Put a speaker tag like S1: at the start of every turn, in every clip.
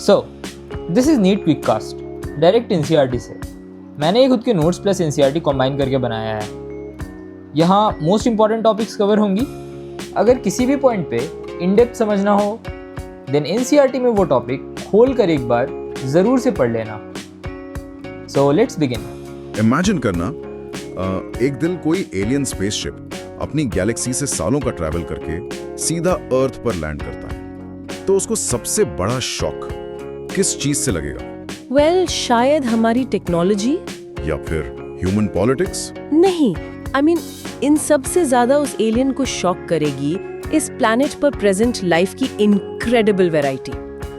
S1: So this is NEET quick cast direct NCERT से। मैंने ये खुद के नोट्स प्लस एनसीईआरटी कंबाइन करके बनाया है। यहाँ मोस्ट इंपॉर्टेंट टॉपिक्स कवर होंगी। अगर किसी भी पॉइंट पे इन डेप्थ समझना हो देन एनसीईआरटी में वो टॉपिक खोल कर एक बार जरूर से पढ़ लेना। So let's begin.
S2: इमेजिन करना एक दिन कोई एलियन स्पेसशिप अपनी गैलेक्सी से सालों का ट्रैवल करके सीधा अर्थ पर लैंड करता है, तो उसको सबसे बड़ा शॉक किस चीज से लगेगा?
S3: वेल, शायद हमारी टेक्नोलॉजी
S2: या फिर ह्यूमन पॉलिटिक्स?
S3: नहीं, आई मीन इन सब से ज्यादा उस एलियन को शॉक करेगी इस प्लैनेट पर प्रेजेंट लाइफ की इनक्रेडिबल वैरायटी।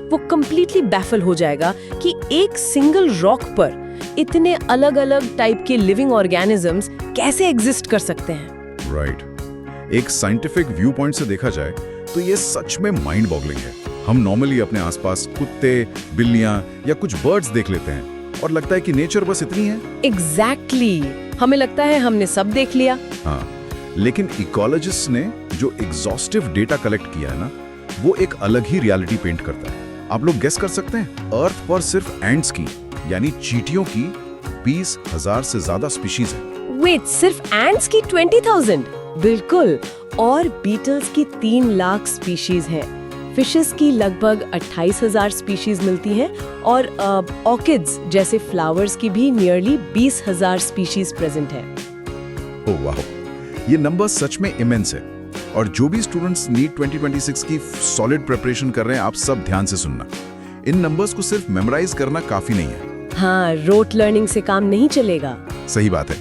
S3: वो कंप्लीटली बैफल हो जाएगा कि एक सिंगल रॉक पर इतने अलग अलग टाइप के लिविंग ऑर्गेनिजम्स कैसे एग्जिस्ट कर सकते हैं।
S2: राइट। एक साइंटिफिक व्यू पॉइंट से देखा जाए तो ये सच में माइंड बॉगलिंग है। हम नॉर्मली अपने आसपास कुत्ते, बिल्लियां या कुछ बर्ड्स देख लेते हैं और लगता है कि नेचर बस इतनी है।
S3: एग्जैक्टली, हमें लगता है हमने सब देख लिया।
S2: हाँ, लेकिन इकोलॉजिस्ट ने जो एग्जॉस्टिव डेटा कलेक्ट किया है ना, वो एक अलग ही रियलिटी पेंट करता है। आप लोग गेस कर सकते हैं, अर्थ पर सिर्फ एंट्स की यानी चींटियों की 20,000 से ज्यादा स्पीशीज है।
S3: वेट, सिर्फ एंट्स की 20,000? बिल्कुल। और बीटल्स की 3 लाख स्पीशीज हैं। फिशेस की लगभग 28,000 स्पीशीज मिलती हैं और ऑर्किड्स जैसे फ्लावर्स की भी नियरली 20,000 स्पीशीज प्रेजेंट है।
S2: ओह वाह, ये नंबर सच में इमेंस है। और जो भी स्टूडेंट्स नीट 2026 की सॉलिड प्रिपरेशन कर रहे हैं, आप सब ध्यान से सुनना। इन नंबर्स को सिर्फ मेमोराइज करना काफी नहीं है।
S3: हाँ, रोट लर्निंग से काम नहीं चलेगा।
S2: सही बात है,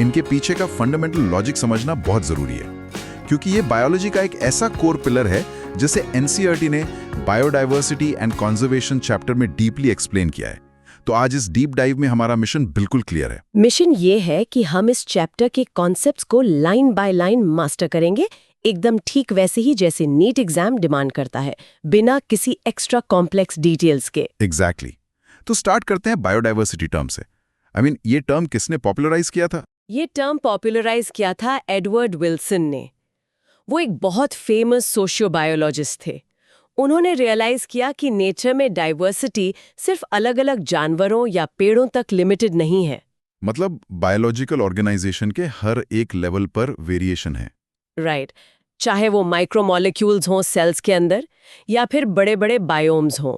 S2: इनके पीछे का फंडामेंटल लॉजिक समझना बहुत जरूरी है, क्योंकि ये बायोलॉजी का एक ऐसा कोर पिलर है जिसे एनसीईआरटी ने बायोडाइवर्सिटी एंड कंजर्वेशन चैप्टर में डीपली एक्सप्लेन किया है। तो आज इस डीप डाइव में हमारा मिशन बिल्कुल क्लियर है।
S3: मिशन ये है कि हम इस चैप्टर के कॉन्सेप्ट्स को लाइन बाय लाइन मास्टर करेंगे, एकदम ठीक वैसे ही जैसे नीट एग्जाम डिमांड करता है, बिना किसी एक्स्ट्रा कॉम्प्लेक्स डिटेल्स के।
S2: एग्जैक्टली। तो स्टार्ट करते हैं बायोडाइवर्सिटी टर्म से। ये टर्म किसने पॉपुलराइज किया था?
S3: ये टर्म पॉपुलराइज किया था एडवर्ड विल्सन ने। वो एक बहुत फेमस सोशियोबायोलॉजिस्ट थे। उन्होंने रियलाइज किया कि नेचर में डाइवर्सिटी सिर्फ अलग-अलग जानवरों या पेड़ों तक लिमिटेड नहीं है।
S2: मतलब बायोलॉजिकल ऑर्गेनाइजेशन के हर एक लेवल पर वेरिएशन है।
S3: राइट। चाहे वो माइक्रोमोलिक्यूल्स हों सेल्स के अंदर या फिर बड़े-बड़े बायोम्स हों,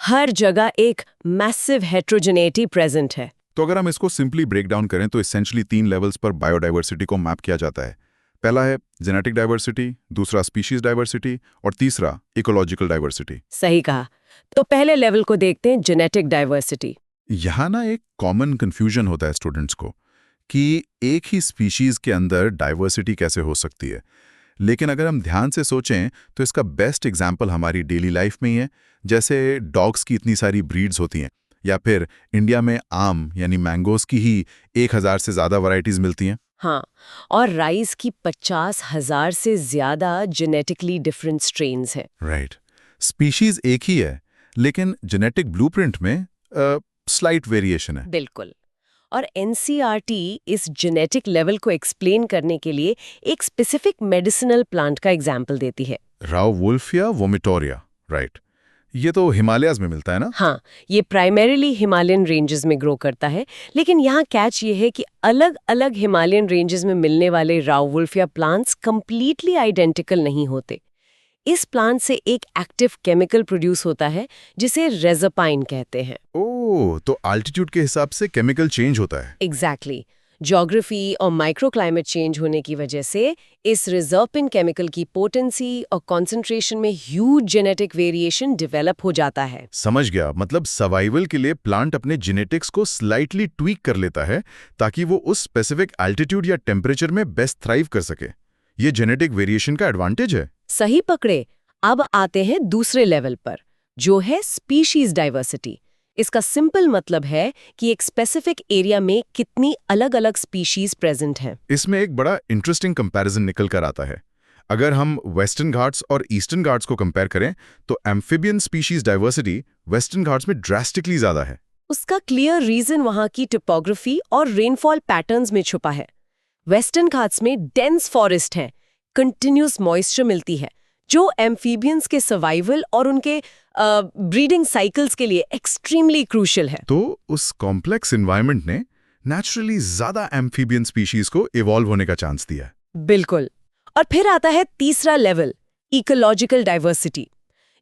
S3: हर जगह एक मैसिव हेट्रोजेनेटी प्रेजेंट है।
S2: तो अगर हम इसको सिंपली ब्रेक डाउन करें तो एसेंशियली 3 लेवल्स पर बायोडाइवर्सिटी को मैप किया जाता है। पहला है जेनेटिक डाइवर्सिटी, दूसरा स्पीशीज डाइवर्सिटी और तीसरा इकोलॉजिकल डाइवर्सिटी।
S3: सही कहा। तो पहले लेवल को देखते हैं, जेनेटिक डाइवर्सिटी।
S2: यहाँ ना एक कॉमन कंफ्यूजन होता है स्टूडेंट्स को कि एक ही स्पीशीज के अंदर डाइवर्सिटी कैसे हो सकती है। लेकिन अगर हम ध्यान से सोचें तो इसका बेस्ट एग्जाम्पल हमारी डेली लाइफ में ही है। जैसे डॉग्स की इतनी सारी ब्रीड्स होती हैं, या फिर इंडिया में आम यानी मैंगोस की ही 1,000 से ज्यादा वैरायटीज मिलती हैं।
S3: हाँ, और राइस की 50,000 से ज्यादा जेनेटिकली डिफरेंट स्ट्रेन्स हैं।
S2: राइट। स्पीशीज एक ही है, लेकिन जेनेटिक ब्लूप्रिंट में स्लाइट वेरिएशन है।
S3: बिल्कुल। और एनसीईआरटी इस जेनेटिक लेवल को एक्सप्लेन करने के लिए एक स्पेसिफिक मेडिसिनल प्लांट का एग्जाम्पल देती है।
S2: राउवुल्फिया वोमिटोरिया। राइट। ये तो हिमालयाज में मिलता है ना?
S3: हाँ, ये प्राइमरीली हिमालयन रेंजेस में ग्रो करता है, लेकिन यहाँ कैच ये है कि अलग अलग हिमालयन रेंजेस में मिलने वाले राउवुल्फिया प्लांट्स कंप्लीटली आइडेंटिकल नहीं होते। इस प्लांट से एक एक्टिव केमिकल प्रोड्यूस होता है जिसे रेज़ोपाइन कहते हैं।
S2: ओह, तो अल्टीट्यूड के हिसाब से केमिकल चेंज होता है।
S3: एग्जैक्टली। ज्योग्राफी और माइक्रोक्लाइमेट चेंज होने की वजह से इस रेज़ोपिन केमिकल की पोटेंसी और कॉन्सेंट्रेशन में ह्यूज जेनेटिक वेरिएशन डेवलप हो जाता है।
S2: समझ गया। मतलब सर्वाइवल के लिए प्लांट अपने जेनेटिक्स को स्लाइटली ट्वीक कर लेता है ताकि वो उस स्पेसिफिक एल्टीट्यूड या टेम्परेचर में बेस्ट थ्राइव कर सके। ये जेनेटिक वेरिएशन का एडवांटेज है।
S3: सही पकड़े। अब आते हैं दूसरे लेवल पर, जो है स्पीशीज डाइवर्सिटी। इसका सिंपल मतलब है कि एक स्पेसिफिक एरिया में कितनी अलग-अलग स्पीशीज प्रेजेंट हैं।
S2: इसमें एक बड़ा इंटरेस्टिंग कंपैरिजन निकल कर आता है। अगर हम वेस्टर्न घाट्स और ईस्टर्न घाट्स को कंपेयर करें तो amphibian species diversity western Ghats में ड्रास्टिकली ज्यादा है।
S3: उसका क्लियर रीजन वहां की टोपोग्राफी और रेनफॉल पैटर्न्स में छुपा है। वेस्टर्न घाट्स में डेंस फॉरेस्ट है, कंटिन्यूस मॉइस्चर मिलती है, जो एम्फीबियंस के सर्वाइवल और उनके ब्रीडिंग साइकिल्स के लिए एक्सट्रीमली क्रूशियल है।
S2: तो उस कॉम्प्लेक्स एनवायरनमेंट ने नेचुरली ज्यादा एम्फीबियन स्पीशीज को इवॉल्व होने का चांस दिया है।
S3: बिल्कुल। और फिर आता है तीसरा लेवल, इकोलॉजिकल डाइवर्सिटी।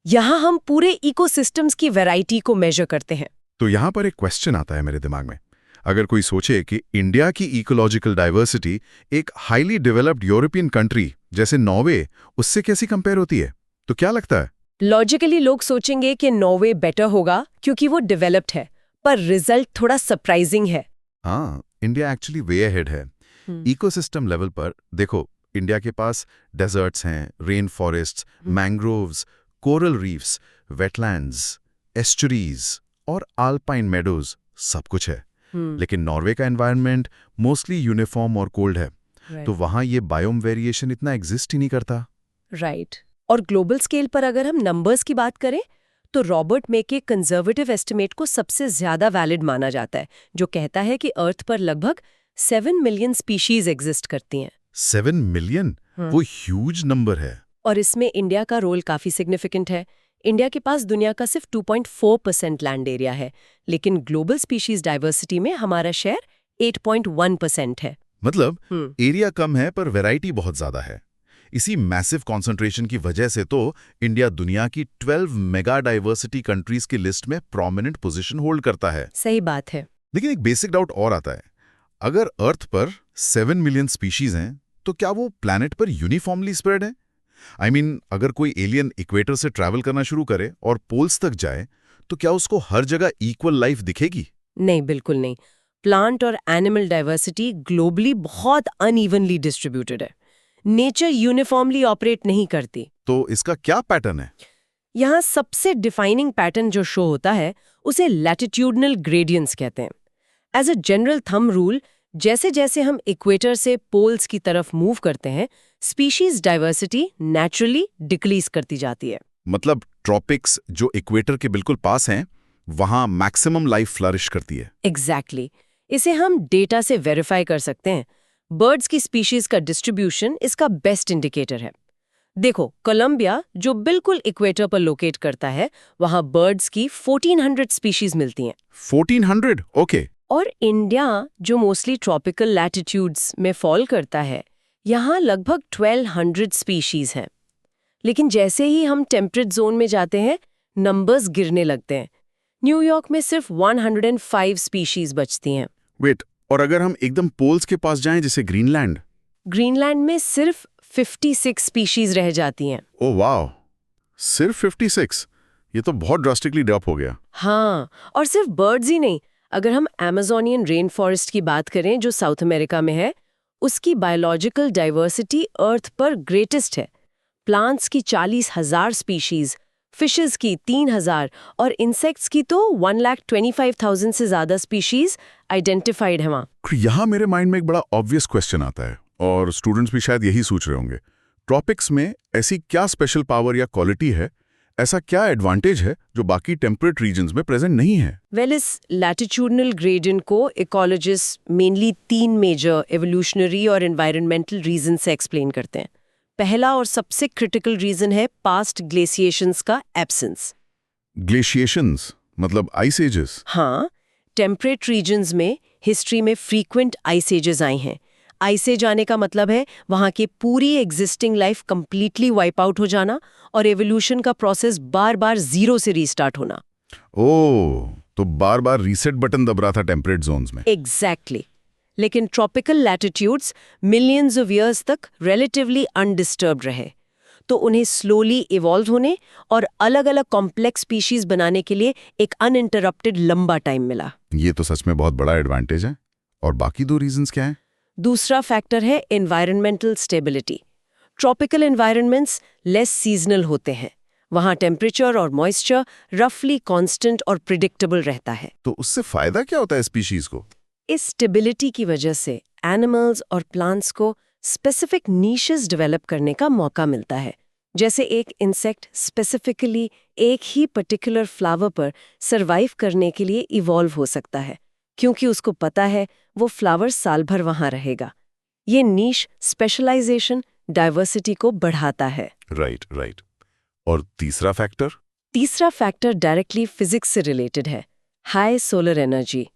S3: यहाँ हम पूरे इकोसिस्टम्स की वैरायटी को मेजर करते हैं।
S2: तो यहाँ पर एक क्वेश्चन आता है मेरे दिमाग में। अगर कोई सोचे कि इंडिया की इकोलॉजिकल डाइवर्सिटी एक हाईली डेवलप्ड यूरोपियन कंट्री जैसे नॉर्वे उससे कैसी कंपेयर होती है, तो क्या लगता है?
S3: लॉजिकली लोग सोचेंगे कि नॉर्वे बेटर होगा क्योंकि वो डेवलप्ड है, पर रिजल्ट थोड़ा सरप्राइजिंग है।
S2: हाँ, इंडिया एक्चुअली वे अहेड है। इकोसिस्टम लेवल पर देखो, इंडिया के पास डेजर्ट्स हैं, rain forests, mangroves, coral reefs, wetlands, estuaries और आल्पाइन मेडोज, सब कुछ है। लेकिन नॉर्वे का एनवायरनमेंट मोस्टली यूनिफॉर्म और कोल्ड है, तो वहाँ ये बायोम वेरिएशन इतना एग्जिस्ट ही नहीं करता।
S3: राइट। और ग्लोबल स्केल पर अगर हम नंबर्स की बात करें तो रॉबर्ट मे के कंजर्वेटिव एस्टिमेट को सबसे ज्यादा वैलिड माना जाता है, जो कहता है कि अर्थ पर लगभग 7 मिलियन स्पीशीज एग्जिस्ट करती हैं।
S2: 7 मिलियन, वो ह्यूज नंबर है।
S3: और इसमें इंडिया का रोल काफी सिग्निफिकेंट है। इंडिया के पास दुनिया का सिर्फ 2.4% लैंड एरिया है, लेकिन ग्लोबल स्पीशीज डाइवर्सिटी में हमारा शेयर 8.1% है।
S2: मतलब एरिया कम है पर वैरायटी बहुत ज्यादा है। इसी मैसिव कॉन्सेंट्रेशन की वजह से तो इंडिया दुनिया की 12 मेगा डाइवर्सिटी कंट्रीज की लिस्ट में प्रोमिनेंट पोजीशन होल्ड करता है।
S3: सही बात है।
S2: लेकिन एक बेसिक डाउट और आता है, अगर अर्थ पर 7 मिलियन स्पीशीज हैं, तो क्या वो प्लैनेट पर यूनिफॉर्मली स्प्रेड है? I mean, अगर कोई एलियन इक्वेटर से ट्रैवल करना शुरू करे और पोल्स तक जाए, तो क्या उसको हर जगह इक्वल लाइफ दिखेगी?
S3: नहीं, बिल्कुल नहीं। प्लांट और एनिमल डाइवर्सिटी ग्लोबली बहुत अनइवनली डिस्ट्रीब्यूटेड है। नेचर यूनिफॉर्मली ऑपरेट नहीं करती।
S2: तो इसका क्या पैटर्न है?
S3: यहाँ सबसे डिफाइनिंग पैटर्न जो शो होता है उसे लैटिट्यूडनल ग्रेडियंट्स कहते हैं। As a general thumb rule, जैसे जैसे हम इक्वेटर से पोल्स की तरफ मूव करते हैं, स्पीशीज डाइवर्सिटी नेचुरली डिक्रीज करती जाती है।
S2: मतलब ट्रॉपिक्स जो इक्वेटर के बिल्कुल पास हैं, वहां मैक्सिमम लाइफ फ्लरिश करती है।
S3: एग्जैक्टली। इसे हम डेटा से वेरीफाई कर सकते हैं। बर्ड्स की स्पीशीज का डिस्ट्रीब्यूशन इसका बेस्ट इंडिकेटर है। देखो, कोलंबिया जो बिल्कुल इक्वेटर पर लोकेट करता है, वहां बर्ड्स की 1400 स्पीशीज मिलती हैं।
S2: 1400? ओके।
S3: और इंडिया जो मोस्टली ट्रॉपिकल लैटिट्यूड्स में फॉल करता है, यहाँ लगभग 1200 स्पीशीज हैं। लेकिन जैसे ही हम टेम्परेट जोन में जाते हैं, नंबर्स गिरने लगते हैं। न्यूयॉर्क में सिर्फ 105 स्पीशीज बचती हैं।
S2: वेट, और अगर हम एकदम पोल्स के पास जाएं जैसे ग्रीनलैंड?
S3: ग्रीनलैंड में सिर्फ 56 स्पीशीज रह जाती हैं।
S2: ओह वाह, सिर्फ 56? ये तो बहुत ड्रास्टिकली ड्रॉप हो गया।
S3: हाँ, और सिर्फ बर्ड्स ही नहीं, अगर हम अमेज़ोनियन रेन फॉरेस्ट की बात करें जो साउथ अमेरिका में है, उसकी बायोलॉजिकल डाइवर्सिटी अर्थ पर ग्रेटेस्ट है। प्लांट्स की 40,000 स्पीशीज, फिशेस की 3,000 और इंसेक्ट्स की तो 1,25,000 से ज्यादा स्पीशीज आइडेंटिफाइड है वहाँ।
S2: यहाँ मेरे माइंड में एक बड़ा ऑब्वियस क्वेश्चन आता है, और स्टूडेंट्स भी शायद यही सोच रहे होंगे। ट्रॉपिक्स में ऐसी क्या स्पेशल पावर या क्वालिटी है, ऐसा क्या एडवांटेज है जो बाकी टेम्परेट रीजन्स में प्रेजेंट नहीं है?
S3: वेल, इस लैटिट्यूडनल ग्रेडियंट को इकोलॉजिस्ट मेनली 3 मेजर एवोल्यूशनरी और एनवायरमेंटल रीजन से एक्सप्लेन करते हैं। पहला और सबसे क्रिटिकल रीजन है पास्ट ग्लेशिएशंस का एब्सेंस।
S2: ग्लेशिएशंस मतलब आइस एजेस?
S3: हाँ, टेम्परेट रीजन्स में हिस्ट्री में फ्रीक्वेंट आइस एजेस आए हैं। आइस एज आने का मतलब है वहाँ की पूरी existing life completely wipe out हो जाना और एवोल्यूशन का प्रोसेस बार बार जीरो से रीस्टार्ट होना।
S2: ओह, तो बार बार रीसेट बटन दब रहा था टेम्परेट जोन्स में।
S3: एग्जैक्टली। लेकिन tropical latitudes millions of years तक रिलेटिवली अनडिस्टर्ब्ड रहे, तो उन्हें स्लोली इवॉल्व होने और अलग अलग कॉम्प्लेक्स स्पीशीज बनाने के लिए एक अनइंटरप्टेड लंबा टाइम मिला।
S2: ये तो सच में बहुत बड़ा एडवांटेज है। और बाकी 2 रीजंस क्या हैं?
S3: दूसरा फैक्टर है environmental stability. Tropical environments less seasonal होते हैं, वहाँ टेम्परेचर और मॉइस्चर रफली कांस्टेंट और प्रिडिक्टेबल रहता है।
S2: तो उससे फायदा क्या होता है स्पीशीज को?
S3: इस स्टेबिलिटी की वजह से एनिमल्स और प्लांट्स को स्पेसिफिक नीशेस डेवलप करने का मौका मिलता है। जैसे एक इंसेक्ट स्पेसिफिकली एक ही पर्टिकुलर फ्लावर पर सरवाइव करने के लिए इवॉल्व हो सकता है, क्योंकि उसको पता है वो फ्लावर साल भर वहाँ रहेगा। ये नीश स्पेशलाइजेशन डाइवर्सिटी को बढ़ाता है।
S2: Right right. और तीसरा फैक्टर?
S3: तीसरा फैक्टर डायरेक्टली फिजिक्स से रिलेटेड है, हाई सोलर एनर्जी।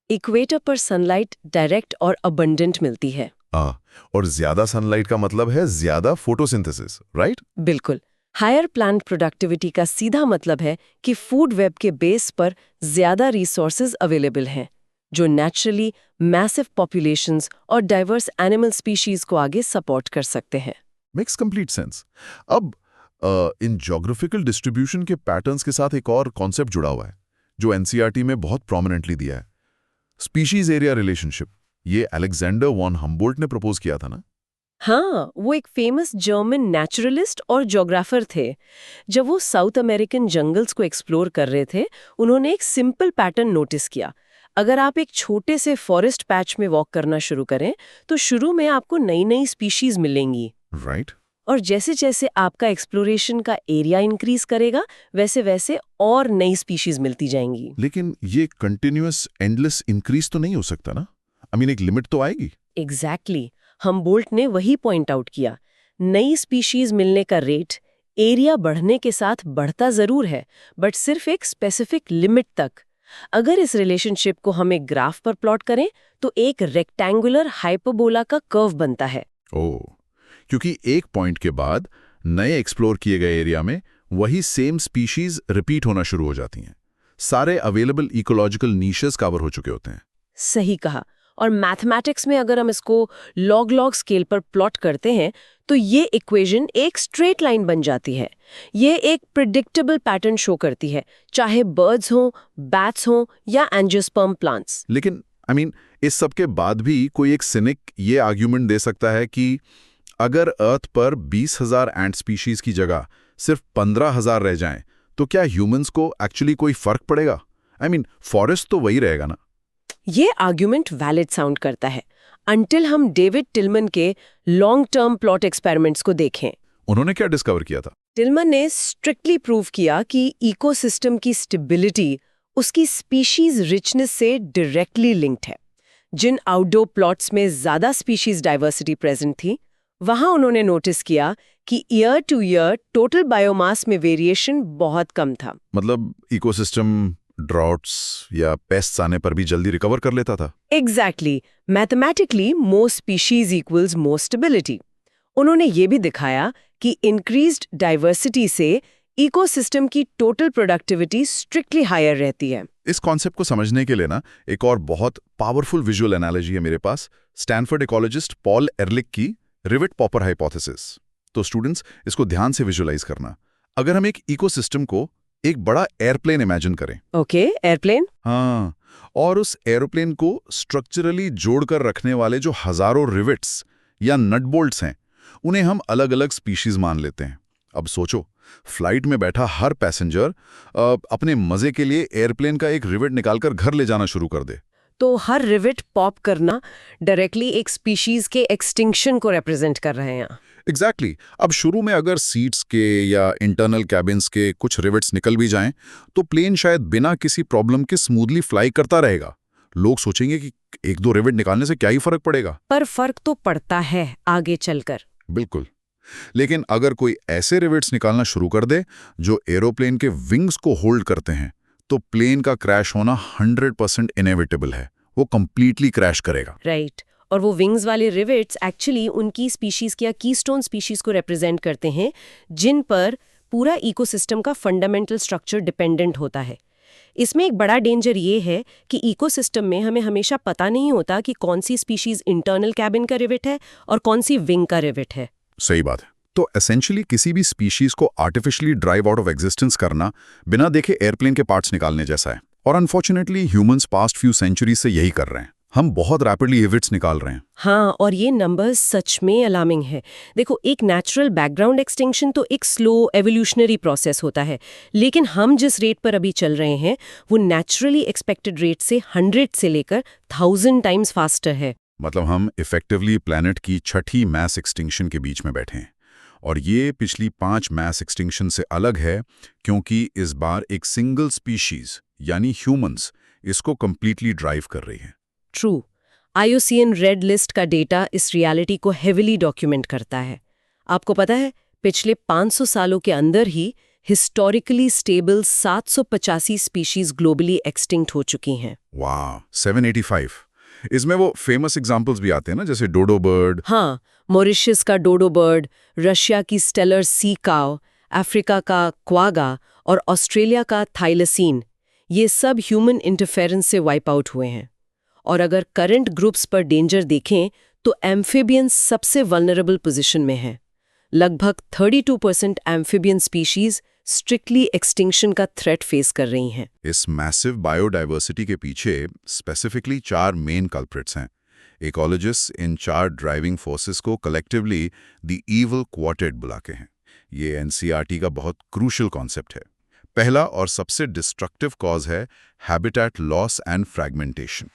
S3: इक्वेटर पर सनलाइट डायरेक्ट और अबंडेंट मिलती है।
S2: और ज्यादा सनलाइट का मतलब है ज्यादा फोटोसिंथेसिस, राइट?
S3: बिल्कुल। हायर प्लांट प्रोडक्टिविटी का सीधा मतलब है कि फूड वेब के बेस पर ज्यादा रिसोर्सेज अवेलेबल हैं, जो नेचुरली मैसिव पॉपुलेशंस और डाइवर्स एनिमल स्पीशीज को आगे सपोर्ट कर सकते हैं।
S2: Makes complete sense. अब इन ज्योग्राफिकल डिस्ट्रीब्यूशन के पैटर्न्स के साथ एक और कॉन्सेप्ट जुड़ा हुआ है जो एनसीईआरटी में बहुत प्रोमिनेंटली दिया है, स्पीशीज एरिया रिलेशनशिप। ये अलेक्जेंडर वॉन हम्बोल्ट ने प्रपोज किया था ना?
S3: हाँ, वो एक फेमस जर्मन नेचुरलिस्ट और ज्योग्राफर थे। जब वो साउथ अमेरिकन जंगल्स को एक्सप्लोर कर रहे थे, उन्होंने एक सिंपल पैटर्न नोटिस किया। अगर आप एक छोटे से फॉरेस्ट पैच में वॉक करना शुरू करें, तो शुरू में आपको नई नई स्पीशीज मिलेंगी।
S2: राइट।
S3: और जैसे जैसे आपका एक्सप्लोरेशन का एरिया इंक्रीज करेगा, वैसे वैसे और नई स्पीशीज मिलती जाएंगी।
S2: लेकिन ये कंटिन्यूअस एंडलेस इंक्रीज तो नहीं हो सकता ना? आई मीन, एक लिमिट तो आएगी।
S3: एग्जैक्टली। हम्बोल्ट ने वही पॉइंट आउट किया। नई स्पीशीज मिलने का रेट एरिया बढ़ने के साथ बढ़ता जरूर है, बट सिर्फ एक स्पेसिफिक लिमिट तक। अगर इस रिलेशनशिप को हम एक ग्राफ पर प्लॉट करें, तो एक रेक्टेंगुलर हाइपरबोला का कर्व बनता है।
S2: ओह, क्योंकि एक पॉइंट के बाद नए एक्सप्लोर किए गए एरिया में वही सेम स्पीशीज रिपीट होना शुरू हो जाती हैं। सारे अवेलेबल इकोलॉजिकल नीशेस कवर हो चुके होते हैं।
S3: सही कहा। और मैथमेटिक्स में अगर हम इसको लॉग लॉग स्केल पर प्लॉट करते हैं, तो ये इक्वेशन एक स्ट्रेट लाइन बन जाती है। ये एक प्रिडिक्टेबल पैटर्न शो करती है, चाहे बर्ड्स हों, बैट्स हों या एंजियोस्पर्म प्लांट्स।
S2: लेकिन आई मीन, इस सब के बाद भी कोई एक सिनिक ये आर्ग्यूमेंट दे सकता है कि अगर अर्थ पर 20,000 एंट स्पीशीज की जगह सिर्फ 15,000 रह जाएं, तो क्या ह्यूमंस को एक्चुअली कोई फर्क पड़ेगा? आई मीन, फॉरेस्ट तो वही रहेगा ना?
S3: ये आर्ग्यूमेंट वैलिड साउंड करता है, अंटिल हम डेविड टिलमन के लॉन्ग टर्म प्लॉट एक्सपेरिमेंट्स को देखें।
S2: उन्होंने क्या डिस्कवर किया था?
S3: टिलमन ने स्ट्रिक्टली प्रूव किया कि इकोसिस्टम की स्टेबिलिटी उसकी स्पीशीज रिचनेस से डायरेक्टली लिंक्ड है। जिन आउटडोर प्लॉट्स में ज्यादा स्पीशीज डाइवर्सिटी प्रेजेंट थी, वहां उन्होंने नोटिस किया कि year two year total biomass में वेरिएशन बहुत कम था।
S2: मतलब इकोसिस्टम ड्रॉट्स या पेस्ट्स आने पर भी जल्दी रिकवर कर लेता था।
S3: Exactly. Mathematically more species equals more stability. उन्होंने ये भी दिखाया कि इंक्रीज्ड डाइवर्सिटी से इकोसिस्टम की टोटल प्रोडक्टिविटी स्ट्रिक्टली हायर रहती है।
S2: इस कॉन्सेप्ट को समझने के लिए ना एक और बहुत पावरफुल विजुअल एनालॉजी है मेरे पास, स्टैनफोर्ड इकोलॉजिस्ट पॉल एरलिक की रिवेट पॉपर हाइपोथेसिस। तो स्टूडेंट्स, इसको ध्यान से विजुअलाइज करना। अगर हम एक इकोसिस्टम को एक बड़ा एयरप्लेन इमेजिन करें।
S3: Okay, airplane.
S2: हाँ, और उस एरोप्लेन को स्ट्रक्चरली जोड़कर रखने वाले जो हजारों रिवेट्स या नट बोल्ट्स हैं, उन्हें हम अलग अलग स्पीशीज मान लेते हैं। अब सोचो, फ्लाइट में बैठा हर पैसेंजर अपने मजे के लिए एयरप्लेन का एक रिवेट निकालकर घर ले जाना शुरू कर दे,
S3: तो हर रिवेट पॉप करना डायरेक्टली एक स्पीशीज के एक्सटिंक्शन को रिप्रेजेंट कर रहे हैं।
S2: एग्जैक्टली। अब शुरू में अगर सीट्स के या इंटरनल कैबिन्स के कुछ रिवेट्स निकल भी जाएं, तो प्लेन शायद बिना किसी प्रॉब्लम के स्मूथली फ्लाई करता रहेगा। लोग सोचेंगे कि एक दो रिवेट निकालने से क्या ही फर्क पड़ेगा,
S3: पर फर्क तो पड़ता है आगे चलकर।
S2: बिल्कुल। लेकिन अगर कोई ऐसे रिवेट्स निकालना शुरू कर दे जो एरोप्लेन के विंग्स को होल्ड करते हैं, तो प्लेन का क्रैश होना 100% इनएविटेबल है। वो कंप्लीटली क्रैश करेगा।
S3: राइट। और वो विंग्स वाले रिवेट्स एक्चुअली उनकी स्पीशीज या कीस्टोन स्पीशीज को रिप्रेजेंट करते हैं, जिन पर पूरा इकोसिस्टम का फंडामेंटल स्ट्रक्चर डिपेंडेंट होता है। इसमें एक बड़ा डेंजर ये है कि इकोसिस्टम में हमें हमेशा पता नहीं होता कि कौन सी स्पीशीज इंटरनल कैबिन का रिवेट है और कौन सी विंग का रिवेट है।
S2: सही बात है। तो एसेंशियली किसी भी स्पीशीज को artificially drive out of existence करना बिना देखे एयरप्लेन के पार्ट्स निकालने जैसा है। और unfortunately humans past few centuries से यही कर रहे हैं। हम बहुत रैपिडली रिवेट्स निकाल रहे हैं।
S3: हाँ, और ये नंबर्स सच में अलार्मिंग है। देखो, एक नेचुरल बैकग्राउंड एक्सटिंक्शन तो एक स्लो एवोल्यूशनरी प्रोसेस होता है, लेकिन हम जिस रेट पर अभी चल रहे हैं वो नेचुरली एक्सपेक्टेड रेट से 100 से लेकर 1000 टाइम्स फास्टर है।
S2: मतलब हम इफेक्टिवली प्लैनेट की छठी मैस एक्सटिंक्शन के बीच में बैठे हैं। और ये पिछली 5 मैस एक्सटिंक्शन से अलग है, क्योंकि इस बार एक सिंगल स्पीशीज यानी ह्यूमंस इसको कंप्लीटली ड्राइव कर रही है।
S3: ट्रू। IUCN रेड लिस्ट का डेटा इस रियलिटी को हेविली डॉक्यूमेंट करता है। आपको पता है, पिछले 500 सालों के अंदर ही historically stable 785 species globally extinct हो चुकी हैं।
S2: वाह, 785। इसमें वो फेमस एग्जांपल्स भी आते हैं ना, जैसे डोडो बर्ड।
S3: हाँ, मॉरिशस का डोडो बर्ड, रशिया की स्टेलर सी काव, अफ्रीका का क्वागा और ऑस्ट्रेलिया का थाइलसीन, ये सब ह्यूमन इंटरफेरेंस से वाइप आउट हुए हैं। और अगर करंट ग्रुप्स पर डेंजर देखें तो एम्फिबियंस सबसे वल्नरेबल पोजीशन में हैं। लगभग 32% एम्फिबियन स्पीशीज स्ट्रिक्टली एक्सटिंक्शन का थ्रेट फेस कर रही हैं।
S2: इस मैसिव बायोडाइवर्सिटी के पीछे स्पेसिफिकली 4 मेन कल्प्रिट्स हैं। इकोलॉजिस्ट्स इन 4 ड्राइविंग फोर्सेस को कलेक्टिवली द इविल क्वार्टेट बुलाते हैं। ये एनसीईआरटी का बहुत क्रूशियल कॉन्सेप्ट है। पहला और सबसे डिस्ट्रक्टिव कॉज है हैबिटेट लॉस एंड फ्रैगमेंटेशन।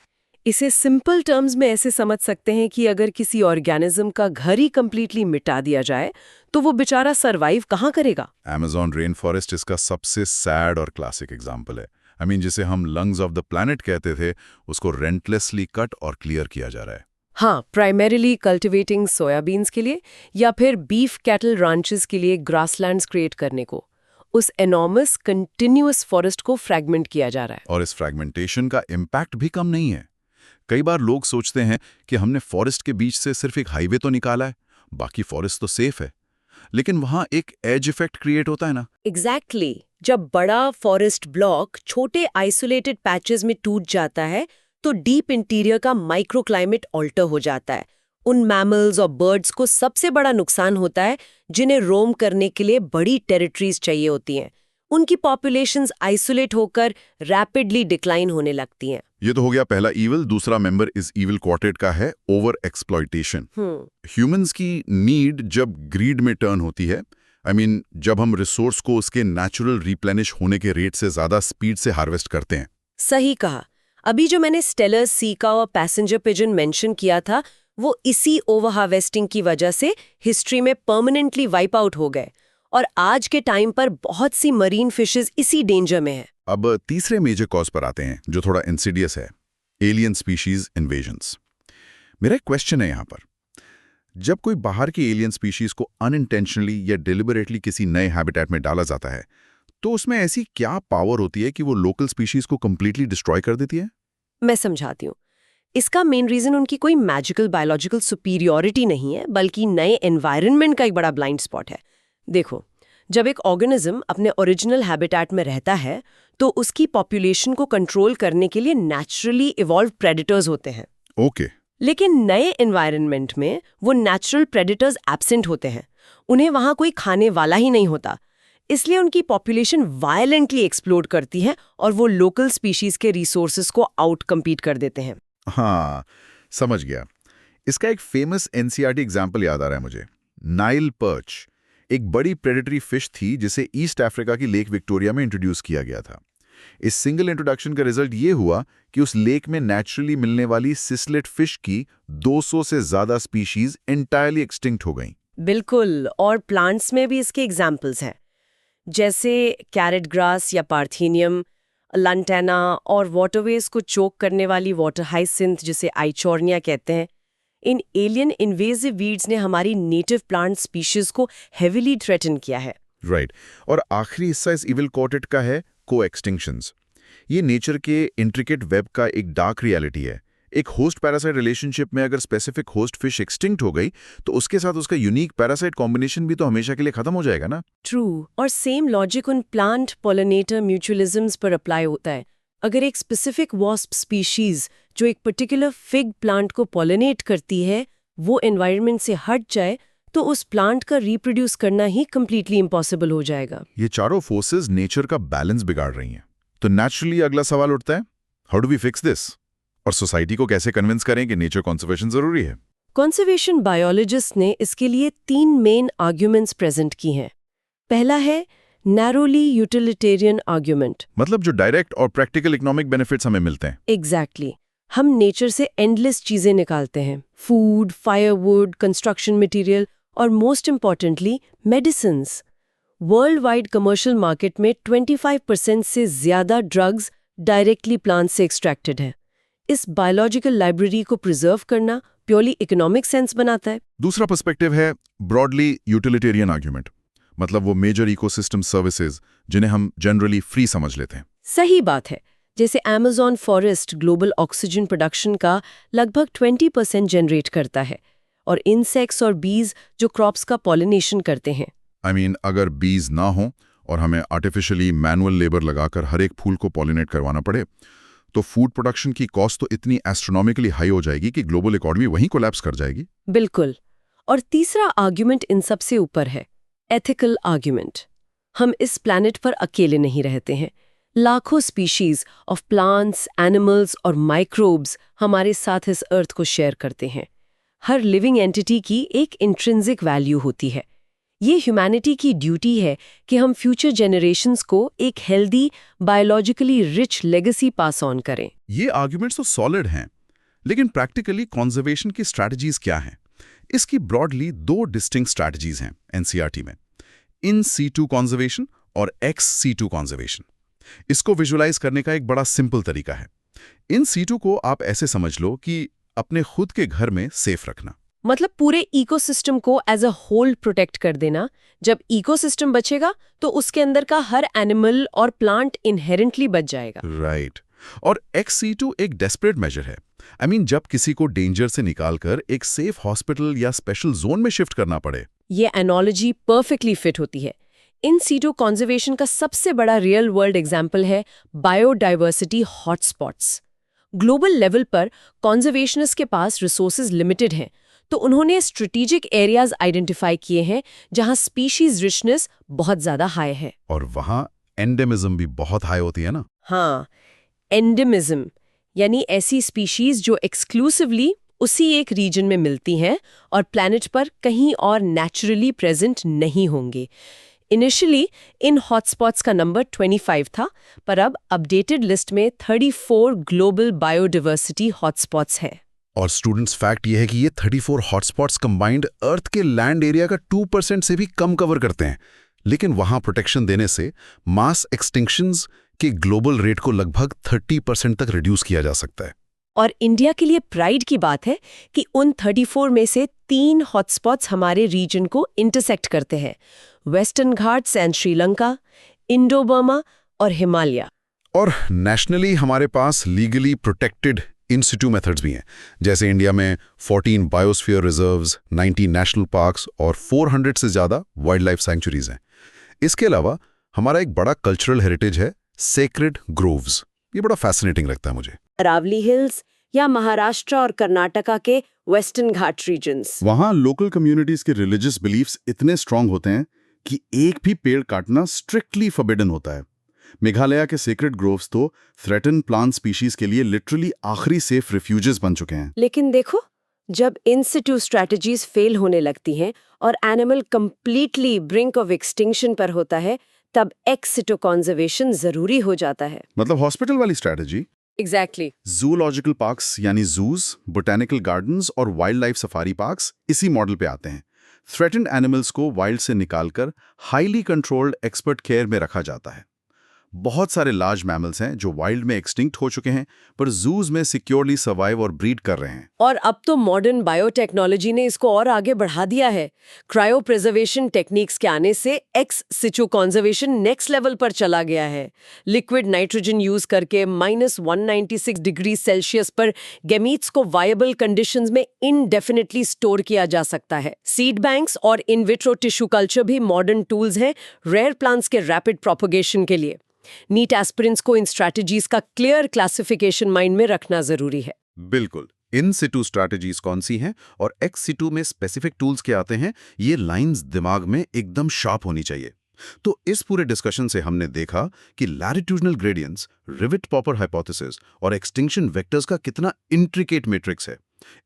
S3: इसे सिंपल टर्म्स में ऐसे समझ सकते हैं कि अगर किसी ऑर्गेनिज्म का घर ही कंप्लीटली मिटा दिया जाए तो वो बेचारा सरवाइव कहाँ करेगा?
S2: अमेज़न रेन फॉरेस्ट इसका सबसे सैड और क्लासिक एग्जाम्पल है। जिसे हम लंग्स ऑफ द प्लैनेट कहते थे, उसको रेंटलेसली कट और क्लियर किया जा रहा है।
S3: हाँ, प्राइमरीली कल्टिवेटिंग सोयाबीन्स के लिए या फिर बीफ कैटल रांचेस के लिए ग्रासलैंड्स क्रिएट करने को, उस एनॉर्मस कंटिन्यूअस फॉरेस्ट को फ्रैगमेंट किया जा रहा है।
S2: और इस फ्रैगमेंटेशन का इम्पैक्ट भी कम नहीं है। कई बार लोग सोचते हैं कि हमने फॉरेस्ट के बीच से सिर्फ एक हाईवे तो निकाला है, बाकी फॉरेस्ट तो सेफ है, लेकिन वहां एक एज इफेक्ट क्रिएट होता है ना।
S3: एग्जैक्टली। जब बड़ा फॉरेस्ट ब्लॉक छोटे आइसोलेटेड पैचेस में टूट जाता है तो डीप इंटीरियर का माइक्रोक्लाइमेट ऑल्टर हो जाता है। उन मैमल्स और बर्ड्स को सबसे बड़ा नुकसान होता है जिन्हें रोम करने के लिए बड़ी टेरिटरीज चाहिए होती हैं। उनकी पॉपुलेशंस आइसोलेट होकर रैपिडली डिक्लाइन होने लगती हैं।
S2: ये तो हो गया पहला ईविल। दूसरा मेंबर इस ईविल क्वार्टेट का है ओवर एक्सप्लॉयटेशन। ह्यूमंस की नीड जब ग्रीड में टर्न होती है, जब हम रिसोर्स को उसके नेचुरल रिप्लेनिश होने के रेट से ज्यादा स्पीड से हार्वेस्ट करते हैं।
S3: सही कहा। अभी जो मैंने स्टेलर सीका और पैसेंजर पिजन मेंशन किया था, वो इसी ओवर हार्वेस्टिंग की वजह से हिस्ट्री में परमानेंटली वाइप आउट हो गए और आज के टाइम पर बहुत सी मरीन फिशेस इसी डेंजर में हैं।
S2: अब तीसरे मेजर कॉज पर आते हैं, जो थोड़ा इंसिडियस है, एलियन स्पीशीज इन्वेजन्स। मेरा एक क्वेश्चन है यहाँ पर, जब कोई बाहर की एलियन स्पीशीज को अनइंटेंशनली या डिलिबरेटली किसी नए हैबिटेट में डाला जाता है, तो उसमें ऐसी क्या पावर होती है कि वो लोकल स्पीशीज को कंप्लीटली डिस्ट्रॉय कर देती है?
S3: मैं समझाती हूँ। इसका मेन रीजन उनकी कोई मैजिकल बायोलॉजिकल सुपीरियॉरिटी नहीं है, बल्कि नए एनवायरनमेंट का एक बड़ा ब्लाइंड स्पॉट है। देखो, जब एक ऑर्गेनिज्म अपने ओरिजिनल हैबिटेट में रहता है तो उसकी पॉपुलेशन को कंट्रोल करने के लिए नेचुरली इवॉल्व प्रेडेटर्स होते हैं।
S2: ओके।
S3: लेकिन नए एनवायरनमेंट में वो नेचुरल प्रेडेटर्स एब्सेंट होते हैं। उन्हें वहां कोई खाने वाला ही नहीं होता, इसलिए उनकी पॉपुलेशन वायलेंटली एक्सप्लोड करती है और वो लोकल स्पीशीज के रिसोर्सेज को आउट कम्पीट कर देते हैं।
S2: हाँ, समझ गया। इसका एक फेमस एनसीईआरटी एग्जाम्पल याद आ रहा है मुझे। नाइल पर्च एक बड़ी प्रेडेटरी फिश थी जिसे ईस्ट अफ्रीका की लेक विक्टोरिया में इंट्रोड्यूस किया गया था। इस सिंगल इंट्रोडक्शन का रिजल्ट ये हुआ कि उस लेक में नेचुरली मिलने वाली सिसलेट फिश की 200 से ज्यादा स्पीशीज एंटायरली एक्सटिंक्ट हो गईं।
S3: बिल्कुल, और प्लांट्स में भी इसके एग्जाम्पल्स हैं, जैसे कैरेट ग्रास या पार्थेनियम, लंटेना और वाटरवेज को चोक करने वाली वाटर हाइसिंथ जिसे आइचोर्निया कहते हैं। इन एलियन इन्वेजिव वीड्स ने हमारी नेटिव प्लांट स्पीशीज को हेविली थ्रेटन किया है।
S2: राइट। और आखिरी हिस्सा इस इविल क्वार्टेट का है को-एक्सटिंक्शंस। ये नेचर के इंट्रिकेट वेब का एक डार्क रियलिटी है। एक होस्ट पैरासाइट रिलेशनशिप में अगर स्पेसिफिक होस्ट फिश एक्सटिंक्ट हो गई तो उसके साथ उसका यूनिक पैरासाइट कॉम्बिनेशन भी तो हमेशा के लिए खत्म हो जाएगा ना।
S3: ट्रू। और सेम लॉजिक उन प्लांट पॉलिनेटर म्यूचुअलिज्म्स पर अप्लाई होता है। अगर एक स्पेसिफिक वॉस्प स्पीशीज जो एक पर्टिकुलर फिग प्लांट को पॉलिनेट करती है वो एनवायरनमेंट से हट जाए तो उस प्लांट का रिप्रोड्यूस करना ही कंप्लीटली इम्पॉसिबल हो जाएगा।
S2: ये चारों फोर्सेस नेचर का बैलेंस बिगाड़ रही हैं। तो नेचुरली अगला सवाल उठता है, how do we fix this? और सोसाइटी को कैसे कन्विंस करें कि नेचर कंजर्वेशन जरूरी है?
S3: कंजर्वेशन बायोलॉजिस्ट ने इसके लिए 3 मेन आर्ग्यूमेंट्स प्रेजेंट की हैं। पहला है नैरोली यूटिलिटेरियन आर्ग्यूमेंट,
S2: मतलब जो डायरेक्ट और प्रैक्टिकल इकोनॉमिक बेनिफिट्स हमें मिलते हैं।
S3: एग्जैक्टली। हम नेचर से एंडलेस चीजें निकालते हैं, फूड, फायरवुड, कंस्ट्रक्शन मटेरियल और most importantly medicines. World wide commercial market में 25% से ज्यादा ड्रग्स डायरेक्टली प्लांट से एक्सट्रैक्टेड हैं। इस बायोलॉजिकल लाइब्रेरी को प्रिजर्व करना प्योरली इकोनॉमिक सेंस बनाता है।
S2: दूसरा पर्सपेक्टिव है ब्रॉडली यूटिलिटेरियन आर्ग्यूमेंट, मतलब वो मेजर इकोसिस्टम सर्विसेज जिन्हें हम जनरली फ्री समझ लेते हैं।
S3: सही बात है। जैसे Amazon forest global oxygen production का लगभग 20% जनरेट करता है, और इंसेक्ट्स और बीज जो क्रॉप्स का पॉलिनेशन करते हैं।
S2: अगर बीज ना हो और हमें आर्टिफिशियली मैनुअल लेबर लगाकर हर एक फूल को पॉलिनेट करवाना पड़े, तो फूड प्रोडक्शन की कॉस्ट तो इतनी एस्ट्रोनॉमिकली हाई हो जाएगी कि ग्लोबल इकोनॉमी वहीं कोलैप्स कर जाएगी।
S3: बिल्कुल। और तीसरा आर्ग्यूमेंट इन सबसे ऊपर है, एथिकल आर्ग्यूमेंट। हम इस प्लैनेट पर अकेले नहीं रहते हैं। लाखों स्पीशीज ऑफ प्लांट्स, एनिमल्स और माइक्रोब्स हमारे साथ इस अर्थ को शेयर करते हैं। हर लिविंग एंटिटी की एक इंट्रिंसिक वैल्यू होती है। ये ह्यूमैनिटी की ड्यूटी है कि हम फ्यूचर जेनरेशंस को एक healthy, biologically rich legacy pass on करें।
S2: ये आर्ग्यूमेंट्स तो सॉलिड हैं, लेकिन प्रैक्टिकली कंजर्वेशन की स्ट्रैटेजीज क्या हैं? इसकी ब्रॉडली 2 डिस्टिंक्ट स्ट्रैटेजीज हैं एनसीईआरटी में, इन सीटू कंजर्वेशन और एक्स सीटू कंजर्वेशन। इसको विजुलाइज करने का एक बड़ा सिंपल तरीका है। इन सीटू को आप ऐसे समझ लो कि अपने खुद के घर में सेफ रखना,
S3: मतलब पूरे इकोसिस्टम को एज अ होल प्रोटेक्ट कर देना। जब इकोसिस्टम बचेगा तो उसके अंदर का हर एनिमल और प्लांट इनहेरेंटली बच जाएगा।
S2: राइट। और एक्स-C2 एक डेस्परेट मेजर है। जब किसी को डेंजर से निकालकर एक सेफ हॉस्पिटल या स्पेशल जोन में शिफ्ट करना पड़े।
S3: ये एनोलॉजी परफेक्टली फिट होती है। इन सीटू कंजर्वेशन का सबसे बड़ा रियल वर्ल्ड एग्जाम्पल है बायोडाइवर्सिटी हॉटस्पॉट्स। ग्लोबल लेवल पर कंजर्वेशनिस्ट के पास रिसोर्सेज लिमिटेड हैं, तो उन्होंने स्ट्रेटेजिक एरियाज आइडेंटिफाई किए हैं जहां स्पीशीज रिचनेस बहुत ज्यादा हाई है।
S2: और वहां एंडेमिज्म भी बहुत हाई होती है ना?
S3: हाँ, एंडेमिज्म यानी ऐसी स्पीशीज जो एक्सक्लूसिवली उसी एक रीजन में मिलती हैं और प्लैनेट पर कहीं और नेचुरली प्रेजेंट नहीं होंगे। इनिशियली इन हॉटस्पॉट्स का नंबर 25 था, पर अब अपडेटेड लिस्ट में 34 ग्लोबल बायोडाइवर्सिटी हॉटस्पॉट्स हैं।
S2: और स्टूडेंट्स, फैक्ट ये है कि ये 34 हॉटस्पॉट्स कंबाइंड अर्थ के लैंड एरिया का 2% से भी कम कवर करते हैं। लेकिन वहां प्रोटेक्शन देने से मास एक्सटिंक्शंस के ग्लोबल रेट को लगभग 30% तक रिड्यूस किया जा सकता है।
S3: और इंडिया के लिए प्राइड की बात है कि उन 34 में से 3 हॉटस्पॉट्स हमारे रीजन को इंटरसेक्ट करते हैं, western Ghats and Sri Lanka, Indo Burma और हिमालय।
S2: और नेशनली हमारे पास लीगली प्रोटेक्टेड इन-सिटू मेथड्स भी हैं, जैसे इंडिया में 14 बायोस्फीयर रिजर्व्स, 90 नेशनल पार्क्स और 400 से ज़्यादा वाइल्ड लाइफ सैंक्चुरीज हैं। इसके अलावा हमारा एक बड़ा कल्चरल हेरिटेज है सेक्रेड ग्रोव्स। ये बड़ा फैसिनेटिंग लगता है मुझे।
S3: अरावली हिल्स या महाराष्ट्र और कर्नाटका के वेस्टर्न घाट रीजन्स।
S4: वहाँ लोकल कम्युनिटीज के रिलीजियस बिलीफ्स इतने स्ट्रांग होते हैं कि एक भी पेड़ काटना स्ट्रिक्टली फॉरबिडन होता है। मेघालय के सेक्रेड ग्रोव्स तो थ्रेटन प्लांट स्पीशीज के लिए लिटरली आखिरी सेफ रिफ्यूजेस बन चुके हैं।
S3: लेकिन देखो, जब इन सिटू स्ट्रैटेजीज फेल होने लगती हैं और animal completely brink of extinction पर होता है, तब एक्स सिटू कंजर्वेशन जरूरी हो जाता है।
S2: मतलब हॉस्पिटल वाली स्ट्रैटेजी।
S3: एग्जैक्टली।
S2: जूलॉजिकल पार्क्स यानी जूज, बोटेनिकल गार्डन्स और वाइल्ड लाइफ सफारी पार्क्स इसी मॉडल पे आते हैं। थ्रेटेंड एनिमल्स को वाइल्ड से निकालकर हाईली कंट्रोल्ड एक्सपर्ट केयर में रखा जाता है। बहुत सारे लार्ज मैमल्स हैं जो वाइल्ड में एक्सटिंक्ट हो चुके हैं, पर जूज में सिक्योरली सर्वाइव और ब्रीड कर रहे हैं।
S3: और अब तो मॉडर्न बायोटेक्नोलॉजी ने इसको और आगे बढ़ा दिया है। क्रायो प्रिजर्वेशन टेक्निक्स के आने से एक्स सिचू कंजर्वेशन नेक्स्ट लेवल पर चला गया है। लिक्विड नाइट्रोजन यूज करके -196 डिग्री सेल्सियस पर गैमीट्स को वायबल कंडीशंस में इनडेफिनेटली स्टोर किया जा सकता है। सीड बैंक्स और इन विट्रो टिश्यू कल्चर भी मॉडर्न टूल्स हैं रेयर प्लांट्स के रैपिड प्रोपगेशन के लिए। नीट एस्पिरेंट्स को इन स्ट्रैटेजीज का क्लियर क्लासिफिकेशन माइंड में रखना जरूरी है।
S2: बिल्कुल। इन सिटू स्ट्रैटेजीज कौन सी हैं और एक्स सिटू में स्पेसिफिक टूल्स क्या आते हैं, ये लाइंस दिमाग में एकदम शार्प होनी चाहिए। तो इस पूरे डिस्कशन से हमने देखा कि latitudinal gradients, rivet popper hypothesis और एक्सटिंक्शन वेक्टर्स का कितना इंट्रिकेट मैट्रिक्स है।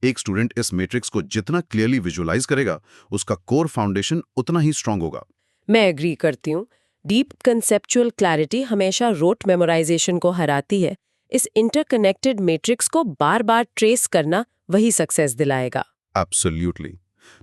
S2: एक स्टूडेंट इस मैट्रिक्स को जितना क्लियरली विजुअलाइज करेगा, उसका कोर फाउंडेशन उतना ही स्ट्रांग होगा।
S3: मैं एग्री करती हूँ। डीप कंसेप्चुअल क्लैरिटी हमेशा रोट मेमोराइजेशन को हराती है। इस इंटरकनेक्टेड मैट्रिक्स को बार बार ट्रेस करना वही सक्सेस दिलाएगा।
S2: एब्सोल्युटली।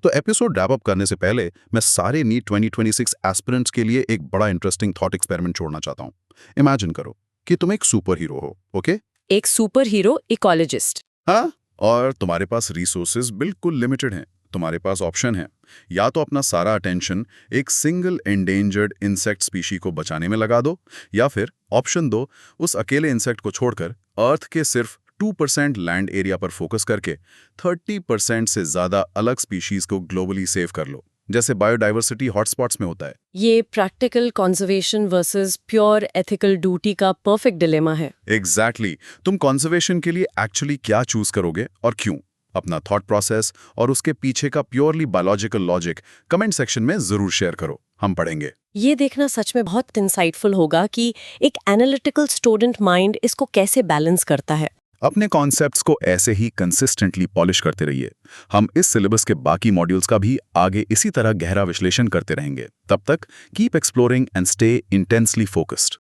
S2: तो एपिसोड रैप अप करने से पहले मैं सारे नीट 2026 एस्पिरेंट्स के लिए एक बड़ा इंटरेस्टिंग थॉट एक्सपेरिमेंट छोड़ना चाहता हूँ। इमेजिन करो कि तुम एक सुपर हीरो हो, ओके?
S3: एक सुपर हीरो इकोलॉजिस्ट।
S2: हाँ, और तुम्हारे पास रिसोर्सेज बिल्कुल लिमिटेड हैं। तुम्हारे पास ऑप्शन है, या तो अपना सारा अटेंशन एक सिंगल एंडेंजर्ड इंसेक्ट स्पीशी को बचाने में लगा दो, या फिर ऑप्शन 2, उस अकेले इंसेक्ट को छोड़कर अर्थ के सिर्फ 2% लैंड एरिया पर फोकस करके 30% से ज्यादा अलग स्पीशीज को ग्लोबली सेव कर लो, जैसे बायोडाइवर्सिटी हॉटस्पॉट्स में होता है।
S3: ये practical conservation versus pure ethical duty का परफेक्ट डिलेमा है।
S2: एग्जैक्टली। तुम कंजर्वेशन के लिए एक्चुअली क्या चूज करोगे और क्यों? अपना थॉट प्रोसेस और उसके पीछे का purely biological logic comment section में जरूर शेयर करो, हम पढ़ेंगे।
S3: ये देखना सच में बहुत इंसाइटफुल होगा कि एक एनालिटिकल स्टूडेंट माइंड इसको कैसे बैलेंस करता है।
S2: अपने कॉन्सेप्ट्स को ऐसे ही कंसिस्टेंटली पॉलिश करते रहिए। हम इस सिलेबस के बाकी मॉड्यूल्स का भी आगे इसी तरह गहरा विश्लेषण करते रहेंगे। तब तक keep exploring and stay intensely focused.